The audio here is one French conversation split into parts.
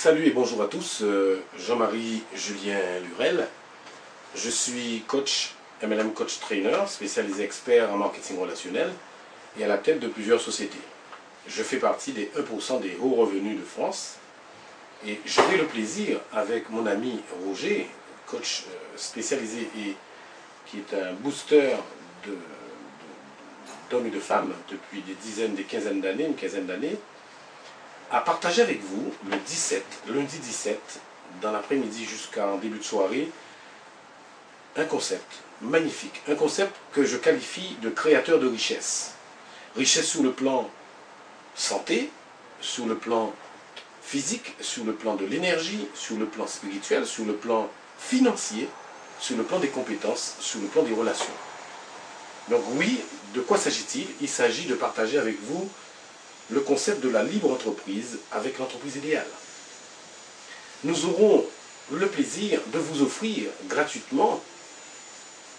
Salut et bonjour à tous, Jean-Marie Julien Lurel. Je suis coach, MLM Coach Trainer, spécialisé expert en marketing relationnel et à la tête de plusieurs sociétés. Je fais partie des 1% des hauts revenus de France et j'aurai le plaisir avec mon ami Roger, coach spécialisé et qui est un booster d'hommes et de femmes depuis des quinzaines d'années, une quinzaine d'années, à partager avec vous lundi 17, dans l'après-midi jusqu'en début de soirée, un concept magnifique, un concept que je qualifie de créateur de richesse. Richesse sur le plan santé, sur le plan physique, sur le plan de l'énergie, sur le plan spirituel, sur le plan financier, sur le plan des compétences, sur le plan des relations. Donc oui, de quoi s'agit-il? Il s'agit de partager avec vous le concept de la libre entreprise avec l'entreprise idéale. Nous aurons le plaisir de vous offrir gratuitement,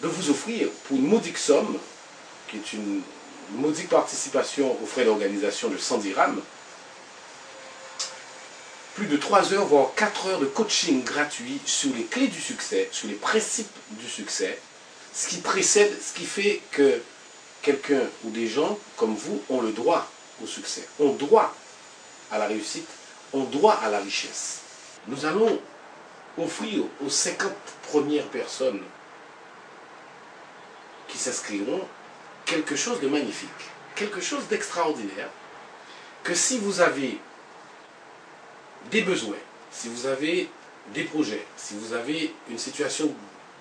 pour une modique somme, qui est une modique participation aux frais d'organisation de 100 dirhams, plus de 3 heures, voire 4 heures de coaching gratuit sur les clés du succès, sur les principes du succès, ce qui précède, ce qui fait que quelqu'un ou des gens comme vous ont le droit au succès, ont droit à la réussite, ont droit à la richesse. Nous allons offrir aux 50 premières personnes qui s'inscriront quelque chose de magnifique, quelque chose d'extraordinaire, que si vous avez des besoins, si vous avez des projets, si vous avez une situation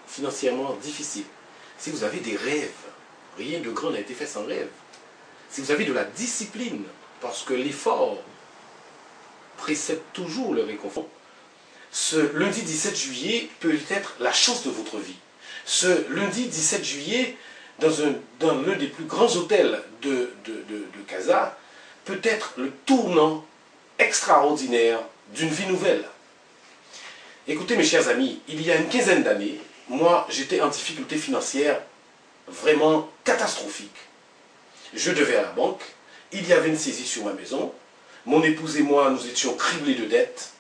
financièrement difficile, si vous avez des rêves, rien de grand n'a été fait sans rêve, si vous avez de la discipline, parce que l'effort précède toujours le réconfort, ce lundi 17 juillet peut être la chance de votre vie. Ce lundi 17 juillet, dans l'un des plus grands hôtels de Casa, peut être le tournant extraordinaire d'une vie nouvelle. Écoutez mes chers amis, il y a une quinzaine d'années, moi j'étais en difficulté financière vraiment catastrophique. Je devais à la banque, il y avait une saisie sur ma maison, mon épouse et moi nous étions criblés de dettes,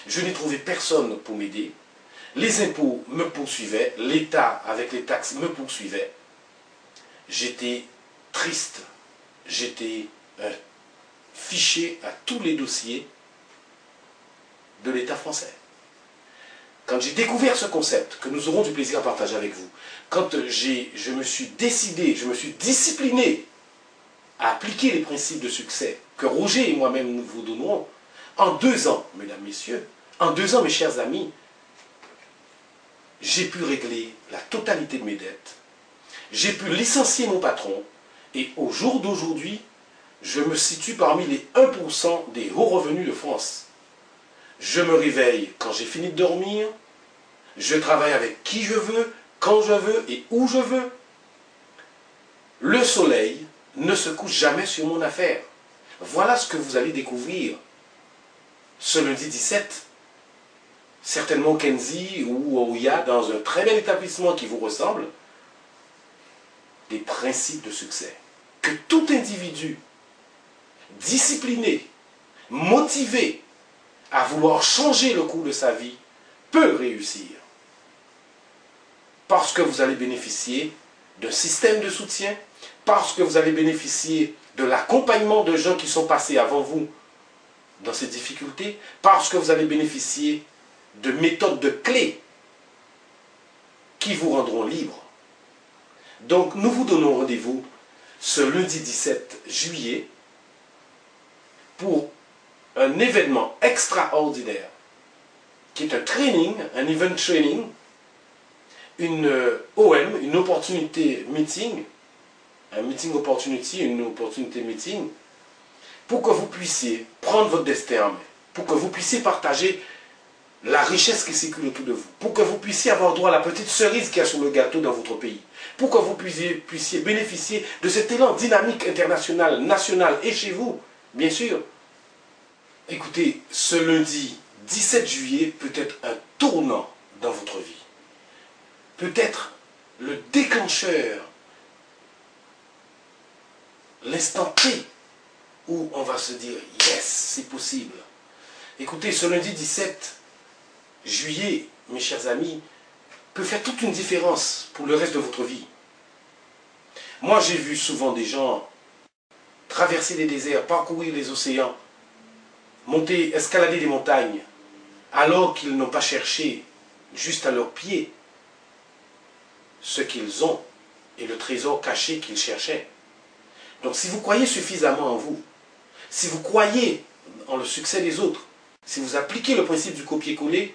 je n'ai trouvé personne pour m'aider, les impôts me poursuivaient, l'État avec les taxes me poursuivait, j'étais triste, j'étais fiché à tous les dossiers de l'État français. Quand j'ai découvert ce concept, que nous aurons du plaisir à partager avec vous, quand je me suis décidé, je me suis discipliné à appliquer les principes de succès que Roger et moi-même nous vous donnerons, en 2 ans, mesdames, messieurs, en 2 ans, mes chers amis, j'ai pu régler la totalité de mes dettes, j'ai pu licencier mon patron, et au jour d'aujourd'hui, je me situe parmi les 1% des hauts revenus de France. Je me réveille quand j'ai fini de dormir, je travaille avec qui je veux, quand je veux et où je veux. Le soleil ne se couche jamais sur mon affaire. Voilà ce que vous allez découvrir ce lundi 17. Certainement au Kenzie ou au Ouya, dans un très bel établissement qui vous ressemble, des principes de succès. Que tout individu discipliné, motivé à vouloir changer le cours de sa vie peut réussir. Parce que vous allez bénéficier d'un système de soutien, parce que vous allez bénéficier de l'accompagnement de gens qui sont passés avant vous dans ces difficultés, parce que vous allez bénéficier de méthodes, de clés qui vous rendront libre. Donc nous vous donnons rendez-vous ce lundi 17 juillet pour un événement extraordinaire qui est un training, un event training, une OM, une opportunité meeting, un meeting opportunity, une opportunité meeting, pour que vous puissiez prendre votre destin en main, pour que vous puissiez partager la richesse qui circule autour de vous, pour que vous puissiez avoir droit à la petite cerise qu'il y a sur le gâteau dans votre pays, pour que vous puissiez bénéficier de cet élan dynamique international, national et chez vous, bien sûr. Écoutez, ce lundi 17 juillet peut être un tournant dans votre vie. Peut-être le déclencheur, l'instant T où on va se dire « Yes, c'est possible ». Écoutez, ce lundi 17 juillet, mes chers amis, peut faire toute une différence pour le reste de votre vie. Moi, j'ai vu souvent des gens traverser les déserts, parcourir les océans, monter, escalader des montagnes, alors qu'ils n'ont pas cherché juste à leurs pieds ce qu'ils ont et le trésor caché qu'ils cherchaient. Donc si vous croyez suffisamment en vous, si vous croyez en le succès des autres, si vous appliquez le principe du copier-coller,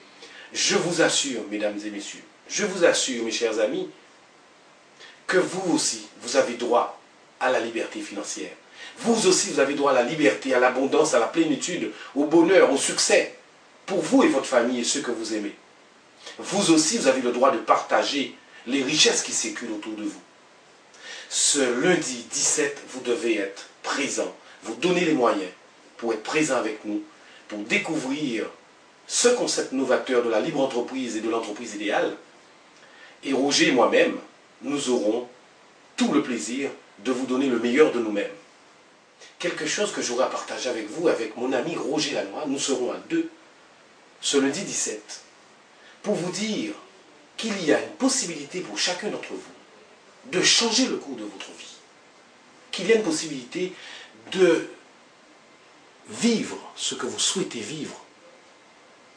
je vous assure, mesdames et messieurs, je vous assure, mes chers amis, que vous aussi, vous avez droit à la liberté financière. Vous aussi, vous avez droit à la liberté, à l'abondance, à la plénitude, au bonheur, au succès, pour vous et votre famille et ceux que vous aimez. Vous aussi, vous avez le droit de partager les richesses qui circulent autour de vous. Ce lundi 17, vous devez être présent, vous donner les moyens pour être présent avec nous, pour découvrir ce concept novateur de la libre entreprise et de l'entreprise idéale. Et Roger et moi-même, nous aurons tout le plaisir de vous donner le meilleur de nous-mêmes. Quelque chose que j'aurai à partager avec vous, avec mon ami Roger Lanois, nous serons à deux ce lundi 17, pour vous dire qu'il y a une possibilité pour chacun d'entre vous de changer le cours de votre vie, qu'il y a une possibilité de vivre ce que vous souhaitez vivre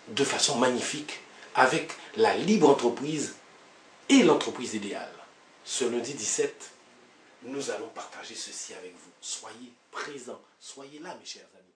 de façon magnifique avec la libre entreprise et l'entreprise idéale. Ce lundi 17, nous allons partager ceci avec vous. Soyez présents, soyez là mes chers amis.